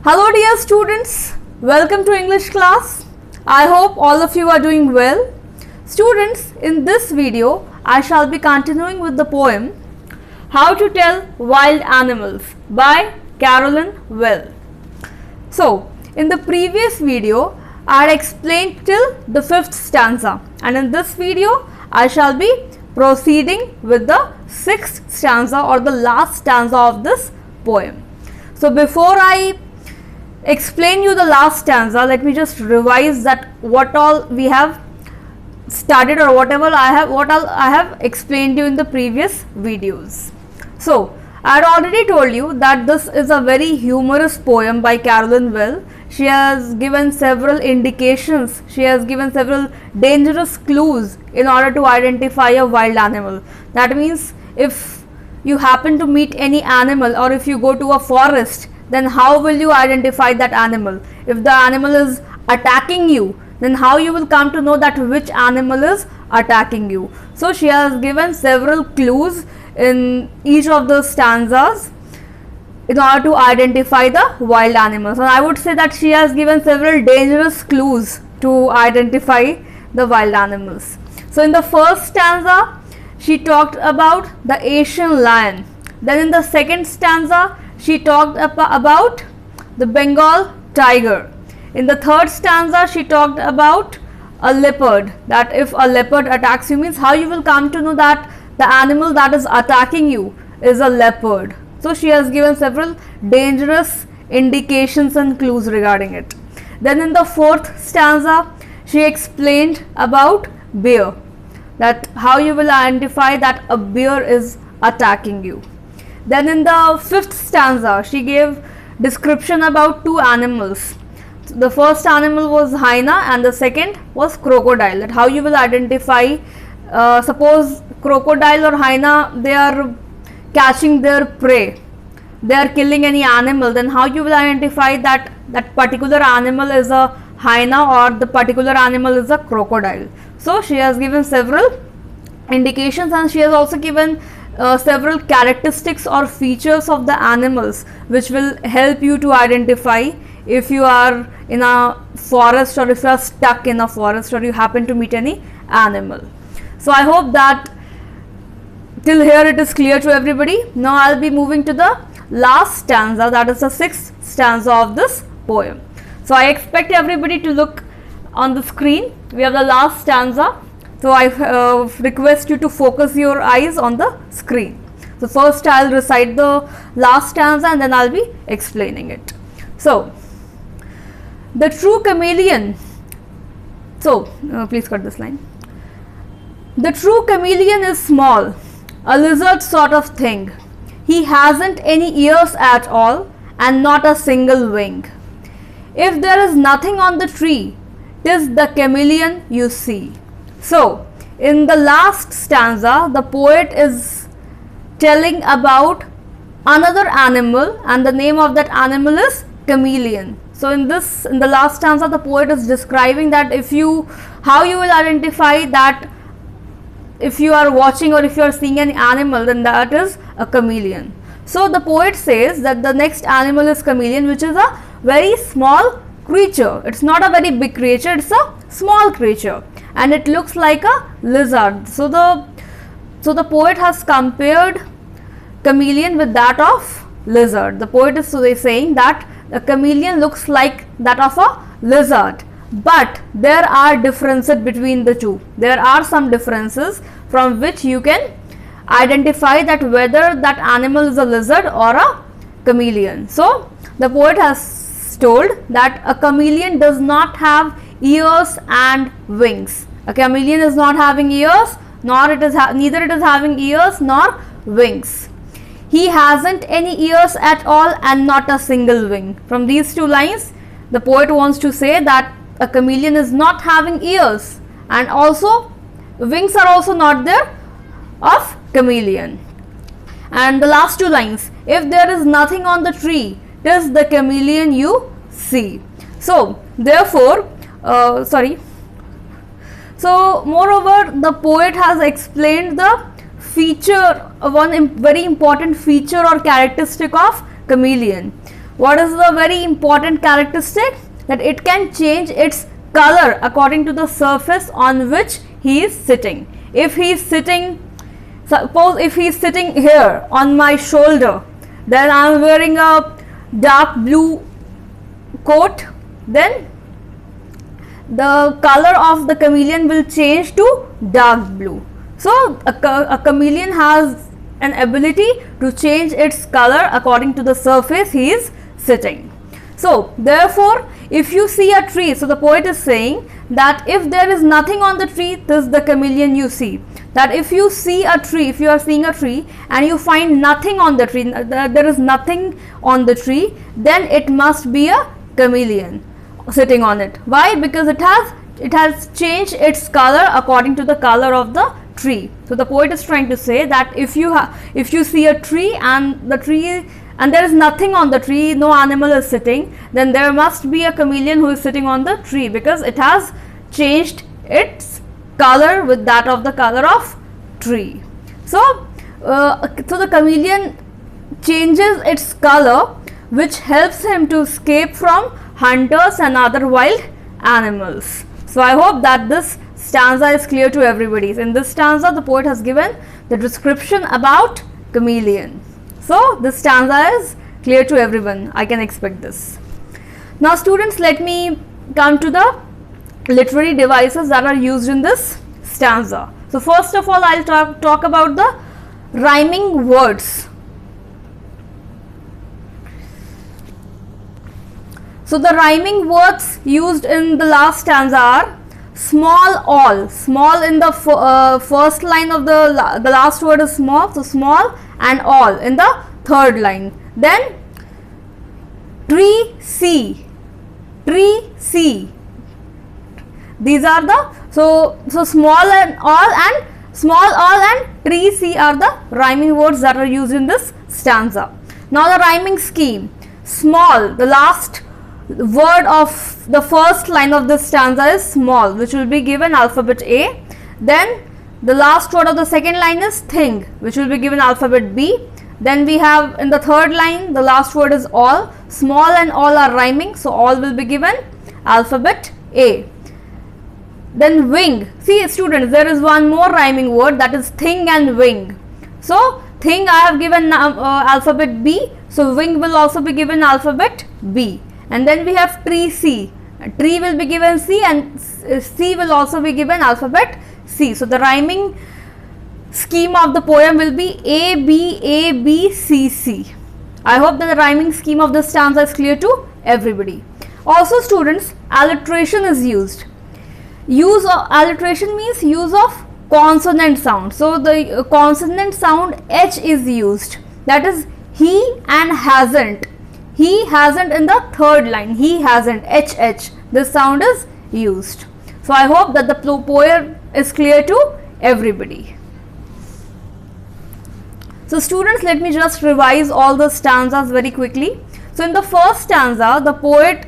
Hello dear students, welcome to English class. I hope all of you are doing well. Students, in this video I shall be continuing with the poem How to Tell Wild Animals by Carolyn Well. So, in the previous video I had explained till the 5th stanza, and in this video I shall be proceeding with the 6th stanza or the last stanza of this poem. So, before I explain you the last stanza, let me just revise that what all we have studied or whatever I have explained you in the previous videos. So I had already told you that this is a very humorous poem by Carolyn Well. She has given several indications, she has given several dangerous clues in order to identify a wild animal. That means if you happen to meet any animal, or if you go to a forest, then how will you identify that animal? If the animal is attacking you, then how you will come to know that which animal is attacking you? So she has given several clues in each of the stanzas in order to identify the wild animals. And I would say that she has given several dangerous clues to identify the wild animals. So in the first stanza, she talked about the Asian lion. Then in the second stanza, she talked about the Bengal tiger. In the third stanza, she talked about a leopard, that if a leopard attacks you, means how you will come to know that the animal that is attacking you is a leopard. So she has given several dangerous indications and clues regarding it. Then in the fourth stanza, she explained about bear, that how you will identify that a bear is attacking you. Then in the fifth stanza, she gave description about two animals. The first animal was hyena and the second was crocodile, that how you will identify, suppose crocodile or hyena, they are catching their prey, they are killing any animal, then how you will identify that that particular animal is a hyena or the particular animal is a crocodile. So she has given several indications, and she has also given several characteristics or features of the animals which will help you to identify if you are in a forest or if you are stuck in a forest or you happen to meet any animal. So I hope that till here it is clear to everybody. Now I will be moving to the last stanza, that is the 6th stanza of this poem. So I expect everybody to look on the screen. We have the last stanza. So I request you to focus your eyes on the screen. So first I will recite the last stanza and then I will be explaining it. So, the true chameleon. So please cut this line. The true chameleon is small, a lizard sort of thing. He hasn't any ears at all and not a single wing. If there is nothing on the tree, 'tis the chameleon you see. So, in the last stanza, the poet is telling about another animal, and the name of that animal is chameleon. So, in the last stanza, the poet is describing that how you will identify that if you are watching or if you are seeing an animal, then that is a chameleon. So, the poet says that the next animal is chameleon, which is a very small creature. It's not a very big creature, it's a small creature, and it looks like a lizard. So the poet has compared chameleon with that of lizard. The poet is saying that the chameleon looks like that of a lizard, but there are differences between the two. There are some differences from which you can identify that whether that animal is a lizard or a chameleon. So the poet has told that a chameleon does not have ears and wings. A chameleon is not having ears, neither it is having ears nor wings. He hasn't any ears at all and not a single wing. From these two lines, the poet wants to say that a chameleon is not having ears, and also wings are also not there of chameleon. And the last two lines, if there is nothing on the tree, 'tis the chameleon you see. So therefore, so moreover, the poet has explained the feature, one very important feature or characteristic of chameleon. what is the very important characteristic? That it can change its color according to the surface on which he is sitting. If he is sitting, suppose if he is sitting here on my shoulder, then I am wearing a dark blue coat, then the color of the chameleon will change to dark blue. So a chameleon has an ability to change its color according to the surface he is sitting. So therefore, if you see a tree, so the poet is saying that if there is nothing on the tree, this is the chameleon you see. That if you see a tree, if you are seeing a tree and you find nothing on the tree, there is nothing on the tree, then it must be a chameleon sitting on it. Why? Because it has changed its color according to the color of the tree. So the poet is trying to say that if you see a tree and there is nothing on the tree, no animal is sitting, then there must be a chameleon who is sitting on the tree, because it has changed its color with that of the color of tree. So the chameleon changes its color, which helps him to escape from hunters and other wild animals. So I hope that this stanza is clear to everybody. In this stanza, the poet has given the description about chameleon. So this stanza is clear to everyone. I can expect this. Now students, let me come to the literary devices that are used in this stanza. So first of all, I'll talk about the rhyming words. So the rhyming words used in the last stanza are small, all. Small in the first line of the last word is small, so small, and all in the third line. Then tree, see, tree, see. These are the so small and all, and small, all, and tree, see are the rhyming words that are used in this stanza. Now the rhyming scheme. Small, the last word of the first line of this stanza is small, which will be given alphabet A. Then the last word of the second line is thing, which will be given alphabet B. Then we have in the third line, the last word is all. Small and all are rhyming, so all will be given alphabet A. Then wing. See students, there is one more rhyming word, that is thing and wing. So thing I have given alphabet B, so wing will also be given alphabet B. And then we have tree, C. Tree will be given C, and C will also be given alphabet C. So the rhyming scheme of the poem will be A, B, A, B, C, C. I hope that the rhyming scheme of this stanza is clear to everybody. Also students, alliteration is used. Use of alliteration means use of consonant sound. So the consonant sound H is used. That is he and hasn't. He hasn't in the third line. He hasn't. HH. This sound is used. So I hope that the poem is clear to everybody. So students, let me just revise all the stanzas very quickly. So in the first stanza, the poet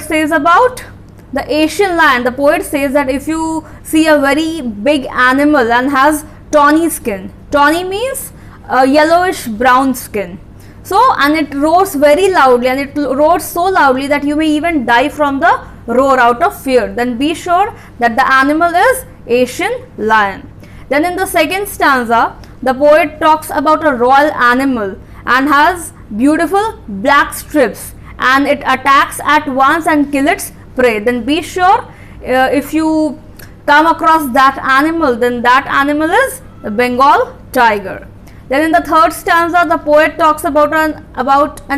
says about the Asian lion. The poet says that if you see a very big animal and has tawny skin, tawny means yellowish brown skin. So, and it roars very loudly, and it roars so loudly that you may even die from the roar out of fear. Then be sure that the animal is Asian lion. Then in the second stanza, the poet talks about a royal animal and has beautiful black strips, and it attacks at once and kills its prey. Then be sure if you come across that animal, then that animal is the Bengal tiger. Then in the third stanza, the poet talks about an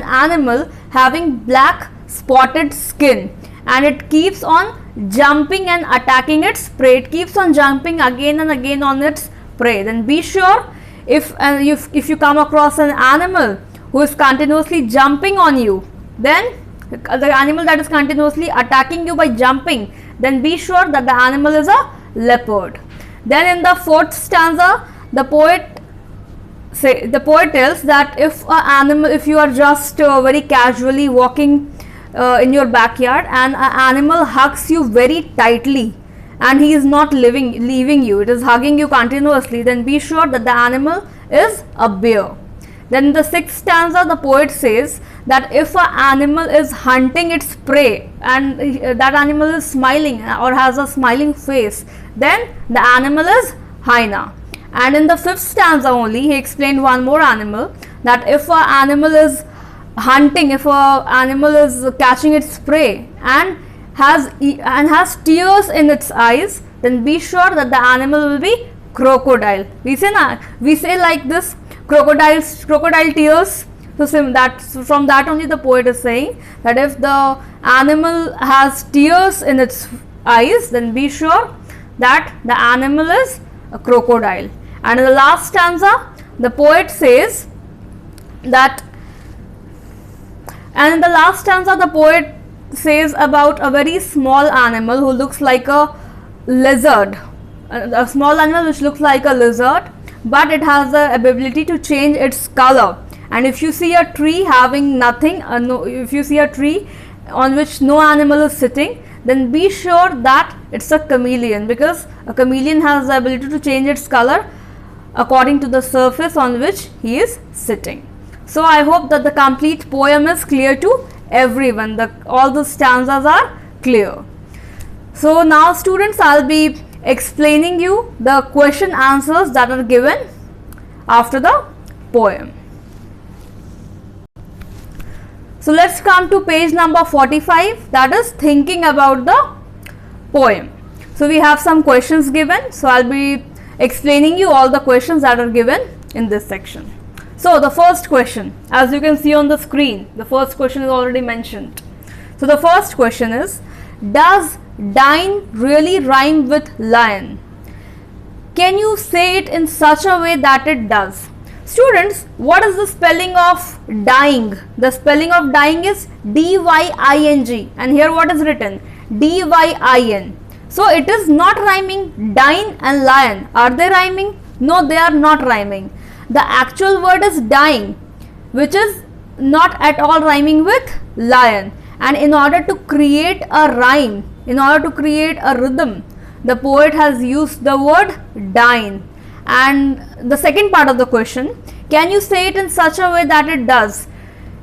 animal having black spotted skin, and it keeps on jumping and attacking its prey. It keeps on jumping again and again on its prey. Then be sure if you come across an animal who is continuously jumping on you, then the animal that is continuously attacking you by jumping, then be sure that the animal is a leopard. Then in the fourth stanza, the poet tells that if you are just very casually walking in your backyard and an animal hugs you very tightly and he is not leaving you, it is hugging you continuously, then be sure that the animal is a bear. Then in the sixth stanza, the poet says that if an animal is hunting its prey and that animal is smiling or has a smiling face, then the animal is hyena. And in the fifth stanza only, he explained one more animal, that if an animal is hunting, if an animal is catching its prey and has tears in its eyes, then be sure that the animal will be crocodile. We say like this, crocodile tears. So from that only the poet is saying that if the animal has tears in its eyes, then be sure that the animal is a crocodile. And in the last stanza, the poet says that, and in the last stanza the poet says about a very small animal who looks like a lizard, a small animal which looks like a lizard, but it has the ability to change its color. And if you see a tree having nothing, if you see a tree on which no animal is sitting, then be sure that it's a chameleon, because a chameleon has the ability to change its color according to the surface on which he is sitting. So I hope that the complete poem is clear to everyone. All the stanzas are clear. So now students, I'll be explaining you the question answers that are given after the poem. So let's come to page number 45, that is thinking about the poem. So we have some questions given, so I'll be explaining you all the questions that are given in this section. So the first question, as you can see on the screen, the first question is already mentioned. So the first question is, does dine really rhyme with lion? Can you say it in such a way that it does? Students, what is the spelling of dying? The spelling of dying is D-Y-I-N-G, and here what is written? D-Y-I-N. So it is not rhyming. Dine and lion, are they rhyming? No, they are not rhyming. The actual word is dying, which is not at all rhyming with lion. And in order to create a rhyme, in order to create a rhythm, the poet has used the word dine. And the second part of the question, can you say it in such a way that it does?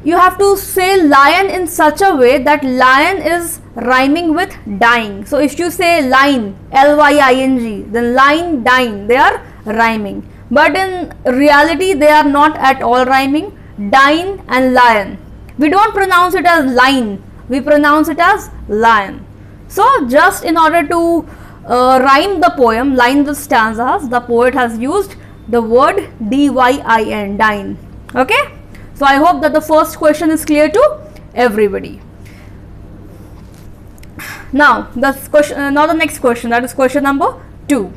You have to say lion in such a way that lion is rhyming with dying. So if you say line, L-Y-I-N-G, then line, dine, they are rhyming. But in reality, they are not at all rhyming. Dine and lion, we don't pronounce it as line, we pronounce it as lion. So just in order to rhyme the poem, line the stanzas, the poet has used the word D-Y-I-N, dine. Okay, so I hope that the first question is clear to everybody. Now the next question, that is question number 2.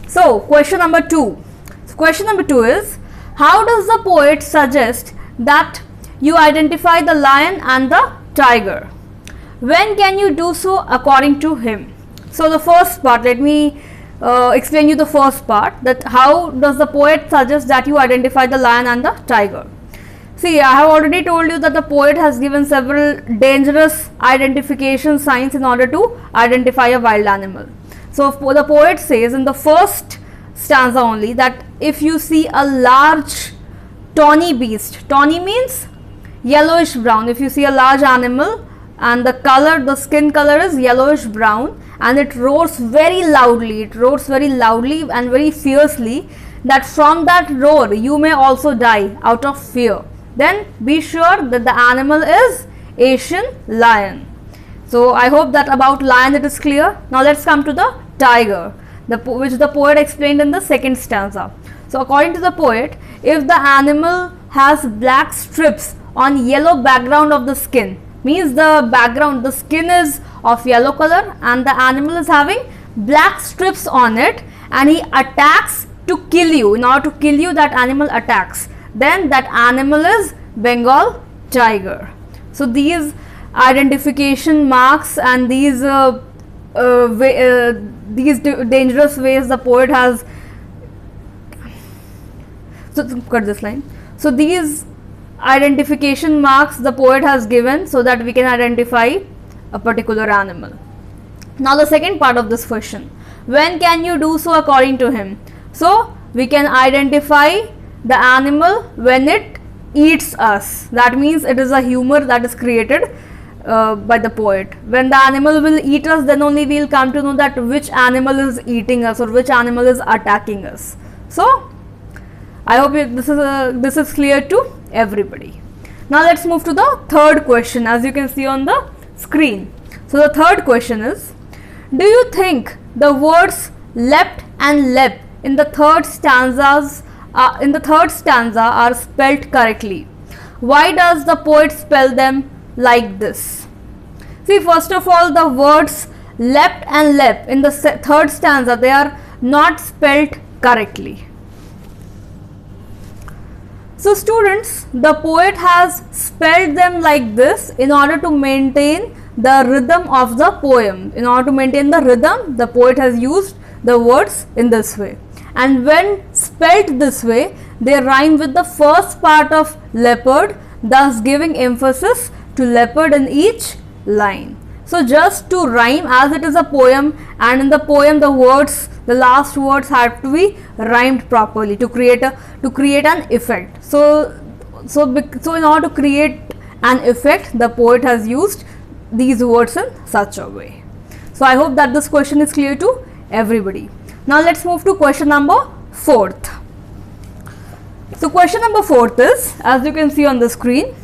So question number 2. So question number 2 is, how does the poet suggest that you identify the lion and the tiger? When can you do so according to him? So the first part, let me explain you the first part, that how does the poet suggest that you identify the lion and the tiger. See, I have already told you that the poet has given several dangerous identification signs in order to identify a wild animal. So the poet says in the first stanza only that if you see a large tawny beast, tawny means yellowish brown, if you see a large animal and the skin color is yellowish brown and it roars very loudly, and very fiercely, that from that roar you may also die out of fear, then be sure that the animal is Asian lion. So I hope that about lion it is clear. Now let's come to the tiger, which the poet explained in the second stanza. So according to the poet, if the animal has black strips on yellow background of the skin, means the skin is of yellow color and the animal is having black strips on it, and he attacks to kill you. In order to kill you, that animal attacks, then that animal is Bengal tiger. So these identification marks and these dangerous ways the poet has, so cut this line. So these identification marks the poet has given so that we can identify a particular animal. Now the second part of this question, when can you do so according to him? So we can identify the animal when it eats us. That means it is a humor that is created by the poet. When the animal will eat us, then only we will come to know that which animal is eating us or which animal is attacking us. So I hope this is clear to everybody. Now let's move to the third question, as you can see on the screen. So the third question is, do you think the words leapt and leapt in the third stanza are spelled correctly? Why does the poet spell them like this? See, first of all, the words leapt and leapt in the third stanza, they are not spelled correctly. So students, the poet has spelled them like this in order to maintain the rhythm of the poem. In order to maintain the rhythm, the poet has used the words in this way. And when spelled this way, they rhyme with the first part of leopard, thus giving emphasis to leopard in each line. So just to rhyme, as it is a poem, and in the poem the last words have to be rhymed properly to create an effect. So in order to create an effect, the poet has used these words in such a way. So I hope that this question is clear to everybody. Now let's move to question number 4th. So question number 4th is, as you can see on the screen,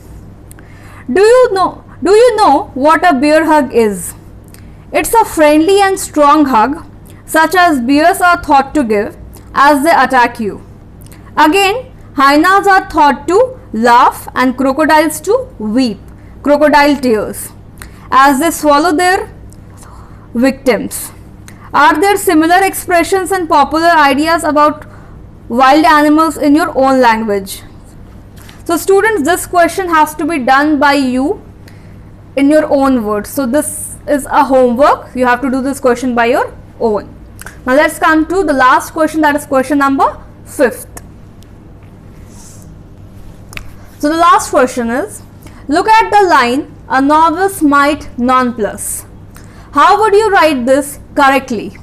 do you know what a bear hug is? It's a friendly and strong hug, such as bears are thought to give as they attack you. Again, hyenas are thought to laugh and crocodiles to weep crocodile tears as they swallow their victims. Are there similar expressions and popular ideas about wild animals in your own language? So students, this question has to be done by you in your own words. So this is a homework. You have to do this question by your own. Now let's come to the last question, that is question number 5th. So the last question is, look at the line, a novice might nonplus. How would you write this correctly?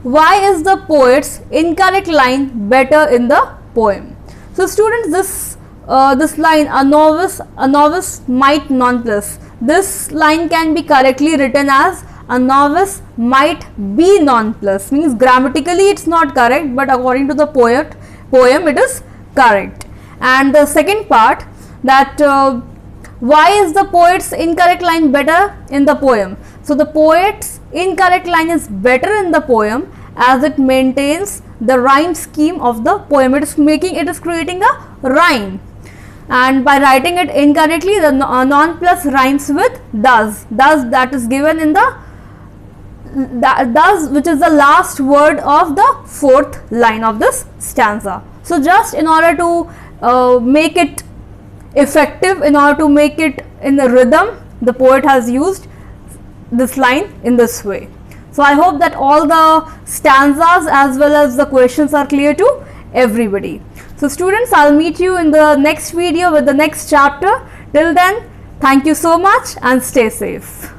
Why is the poet's incorrect line better in the poem? So students, this line, a novice might nonplus, this line can be correctly written as a novice might be nonplus, means grammatically it's not correct, but according to the poem it is correct. And the second part, that why is the poet's incorrect line better in the poem? So the poet's incorrect line is better in the poem as it maintains the rhyme scheme of the poem. It is creating a rhyme, and by writing it incorrectly, the nonplus rhymes with does, that is given in the does, which is the last word of the 4th line of this stanza. So just in order to make it effective, in order to make it in the rhythm, the poet has used this line in this way. So I hope that all the stanzas as well as the questions are clear to everybody. So students, I'll meet you in the next video with the next chapter. Till then, thank you so much and stay safe.